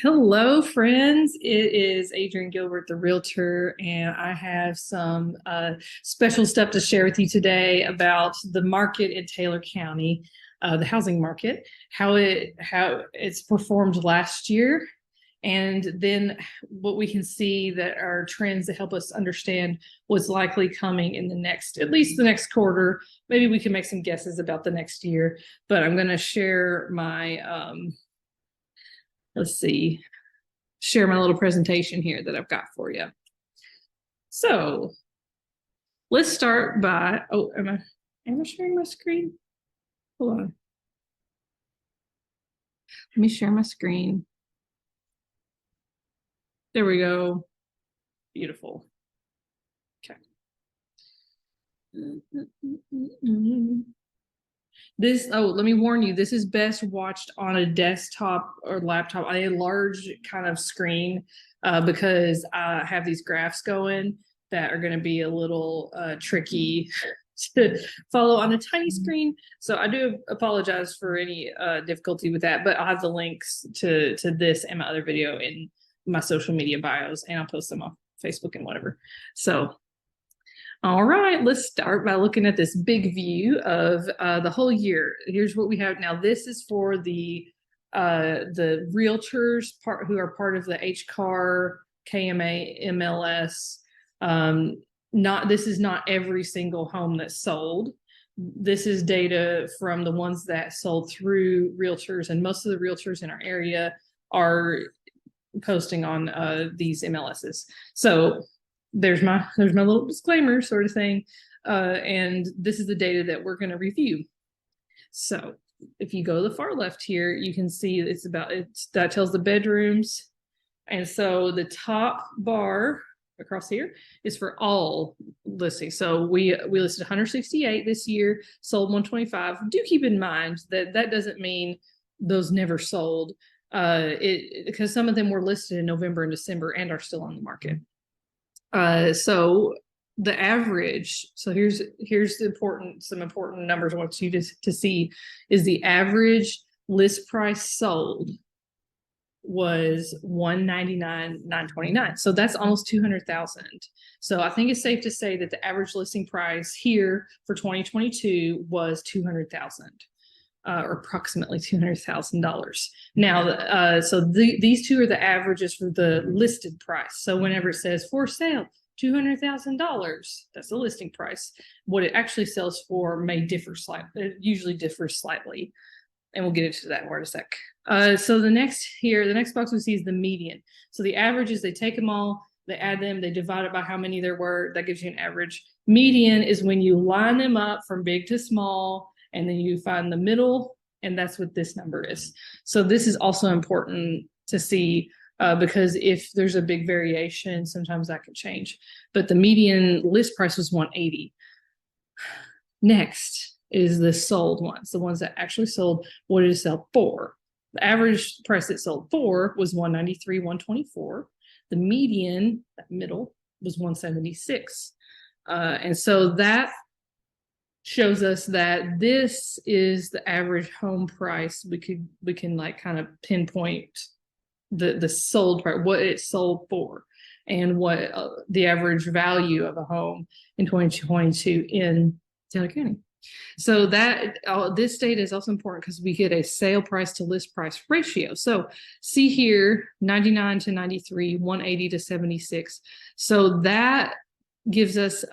Hello, friends. It is Adrienne Gilbert, the Realtor, and I have some special stuff to share with you today about the market in Taylor County, the housing market, how it's performed last year, and then what we can see that are trends that help us understand what's likely coming in the next, at least the next quarter. Maybe we can make some guesses about the next year, but I'm going to share my let's see, share my little presentation here that I've got for you. So let's start by, oh, am I sharing my screen? Hold on. Let me share my screen. There we go. Beautiful. Okay. Let me warn you, this is best watched on a desktop or laptop on a large kind of screen because I have these graphs going that are going to be a little tricky to follow on a tiny screen. So I do apologize for any difficulty with that, but I'll have the links to this and my other video in my social media bios, and I'll post them on Facebook and whatever. So all right, let's start by looking at this big view of the whole year. Here's what we have now. This is for the realtors who are part of the HCAR, KMA, MLS. This is not every single home that's sold. This is data from the ones that sold through realtors, and most of the realtors in our area are posting on these MLSs. So there's my little disclaimer sort of thing. And this is the data that we're going to review. So if you go to the far left here, you can see that tells the bedrooms. And so the top bar across here is for all listings. So we listed 168 this year, sold 125. Do keep in mind that that doesn't mean those never sold, because some of them were listed in November and December and are still on the market. So the average, so here's some important numbers I want you to see is the average list price sold was $199,929. So that's almost 200,000. So I think it's safe to say that the average listing price here for 2022 was 200,000. Or approximately $200,000. Now, so these two are the averages for the listed price. So whenever it says for sale, $200,000, that's the listing price. What it actually sells for may differ slightly. It usually differs slightly, and we'll get into that more in a sec. So the next box we see is the median. So the average is they take them all, they add them, they divide it by how many there were. That gives you an average. Median is when you line them up from big to small, and then you find the middle, and that's what this number is. So this is also important to see because if there's a big variation, sometimes that can change. But the median list price was 180. Next is the sold ones, the ones that actually sold. What did it sell for? The average price it sold for was 193, 124. The median, that middle, was 176. And so that shows us that this is the average home price. We can like kind of pinpoint the sold price, what it sold for, and what the average value of a home in 2022 in Taylor County. So that this data is also important because we get a sale price to list price ratio. So see here, 99 to 93, 180 to 76. So that gives us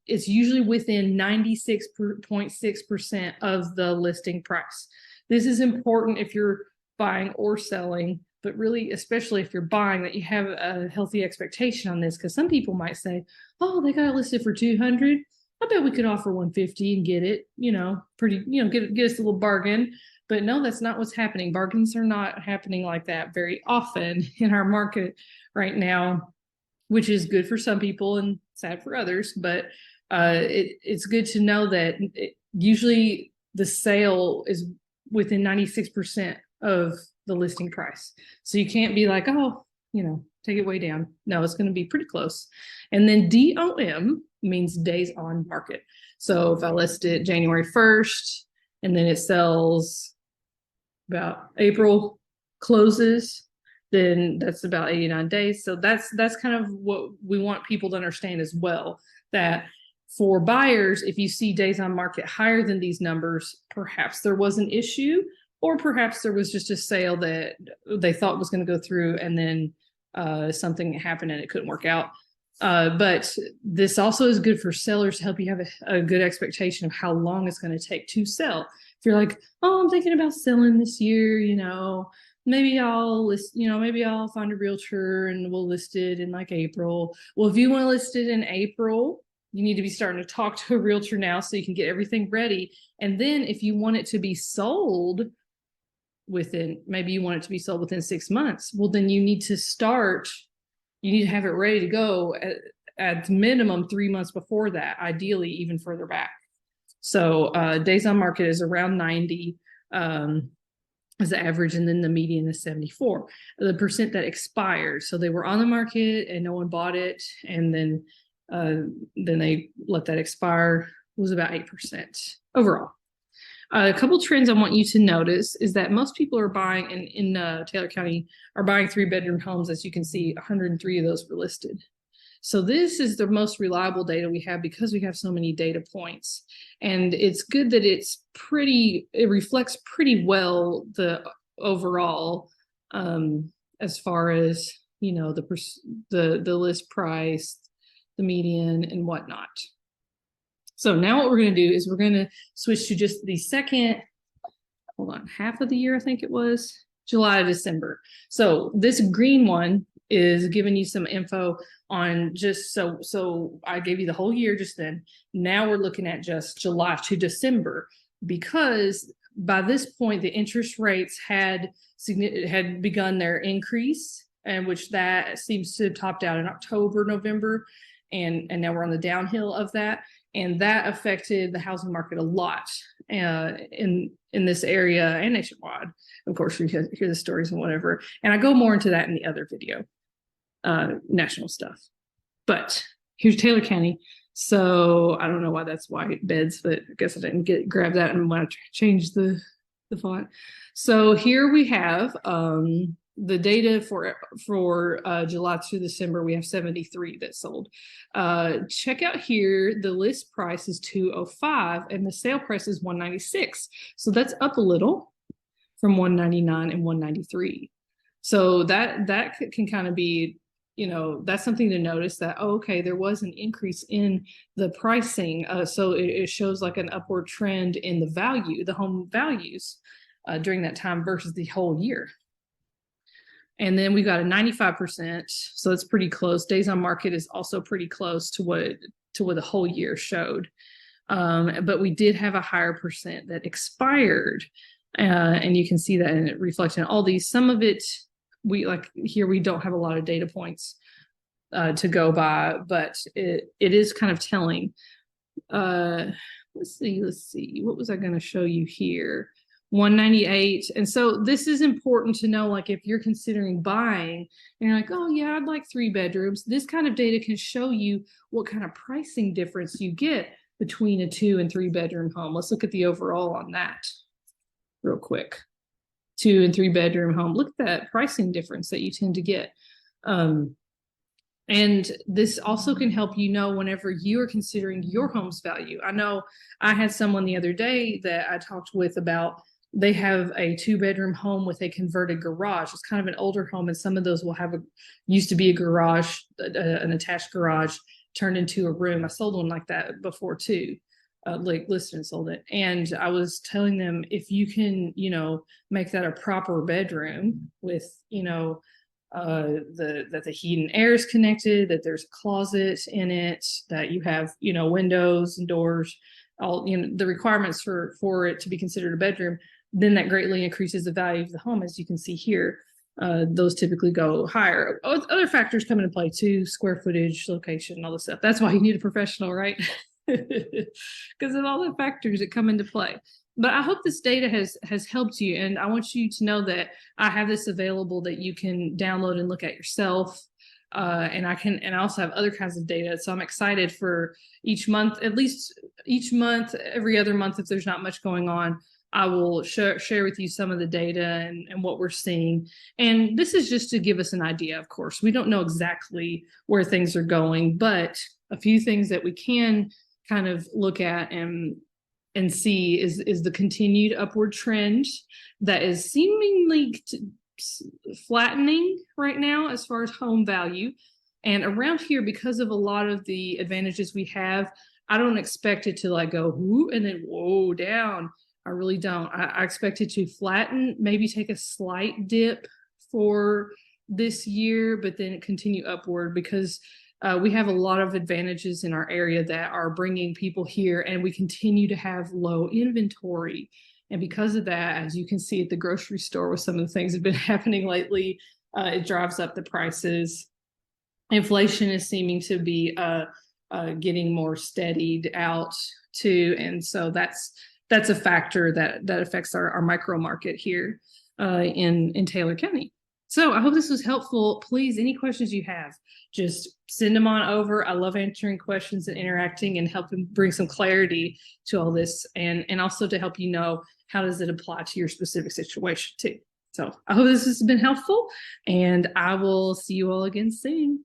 it's usually within 96.6% of the listing price. This is important if you're buying or selling, but really, especially if you're buying, that you have a healthy expectation on this, because some people might say, oh, they got it listed for 200. I bet we could offer 150 and get it, pretty, get us a little bargain. But no, that's not what's happening. Bargains are not happening like that very often in our market right now, which is good for some people and sad for others. But it's good to know that usually the sale is within 96% of the listing price. So you can't be like, oh, take it way down. No, it's going to be pretty close. And then DOM means days on market. So if I list it January 1st and then it sells about April, closes, then that's about 89 days. So that's kind of what we want people to understand as well, that for buyers, if you see days on market higher than these numbers, perhaps there was an issue, or perhaps there was just a sale that they thought was going to go through, and then something happened and it couldn't work out. But this also is good for sellers to help you have a good expectation of how long it's going to take to sell. If you're like, oh, I'm thinking about selling this year, maybe I'll list, maybe I'll find a realtor and we'll list it in like April. Well, if you want to list it in April, you need to be starting to talk to a realtor now so you can get everything ready. And then if you want it to be sold maybe you want it to be sold within 6 months, well, then you need to have it ready to go at minimum 3 months before that, ideally even further back. So days on market is around 90 as the average, and then the median is 74. The percent that expired, so they were on the market and no one bought it, and then they let that expire, was about 8% overall. A couple trends I want you to notice is that most people are buying in Taylor County are buying 3-bedroom homes. As you can see, 103 of those were listed. So this is the most reliable data we have because we have so many data points. And it's good that it reflects pretty well the overall as far as, the list price, the median, and whatnot. So now what we're going to do is we're going to switch to just the second, half of the year, I think it was, July to December. So this green one is giving you some info on just so I gave you the whole year just then. Now we're looking at just July to December, because by this point the interest rates had begun their increase, and which that seems to have topped out in October, November, and now we're on the downhill of that. And that affected the housing market a lot in this area and nationwide. Of course, we hear the stories and whatever. And I go more into that in the other video, national stuff. But here's Taylor County. So I don't know why that's white beds, but I guess I didn't grab that and want to change the font. So here we have the data for July to December. We have 73 that sold. Check out here, the list price is $205 and the sale price is $196. So that's up a little from $199 and $193. So that can kind of be, that's something to notice, that, oh, okay, there was an increase in the pricing. So it shows like an upward trend in the home values during that time versus the whole year. And then we got a 95%, so it's pretty close. Days on market is also pretty close to what the whole year showed. But we did have a higher percent that expired, and you can see that, and it reflects in all these. Some of it, we don't have a lot of data points to go by, but it is kind of telling. Let's see. What was I going to show you here? 198. And so this is important to know, like if you're considering buying and you're like, oh yeah, I'd like 3 bedrooms, this kind of data can show you what kind of pricing difference you get between a 2 and 3 bedroom home. Let's look at the overall on that real quick. 2 and 3 bedroom home. Look at that pricing difference that you tend to get. And this also can help whenever you are considering your home's value. I know I had someone the other day that I talked with about, they have a 2-bedroom home with a converted garage. It's kind of an older home, and some of those will have used to be a garage, an attached garage turned into a room. I sold one like that before too, listed and sold it. And I was telling them, if you can, make that a proper bedroom with, that the heat and air is connected, that there's a closet in it, that you have, windows and doors, all, the requirements for it to be considered a bedroom, then that greatly increases the value of the home. As you can see here, those typically go higher. Other factors come into play too: square footage, location, all this stuff. That's why you need a professional, right? Because of all the factors that come into play. But I hope this data has helped you, and I want you to know that I have this available that you can download and look at yourself. And I also have other kinds of data. So I'm excited for each month, at least each month, every other month, if there's not much going on, I will share with you some of the data and what we're seeing. And this is just to give us an idea, of course. We don't know exactly where things are going, but a few things that we can kind of look at and see is the continued upward trend that is seemingly flattening right now as far as home value. And around here, because of a lot of the advantages we have, I don't expect it to like go whoo and then whoa down. I really don't. I expect it to flatten, maybe take a slight dip for this year, but then continue upward because we have a lot of advantages in our area that are bringing people here, and we continue to have low inventory. And because of that, as you can see at the grocery store with some of the things that have been happening lately, it drives up the prices. Inflation is seeming to be getting more steadied out too, and so that's a factor that affects our micro market here in Taylor County. So I hope this was helpful. Please, any questions you have, just send them on over. I love answering questions and interacting and helping bring some clarity to all this, and also to help you know how does it apply to your specific situation too. So I hope this has been helpful, and I will see you all again soon.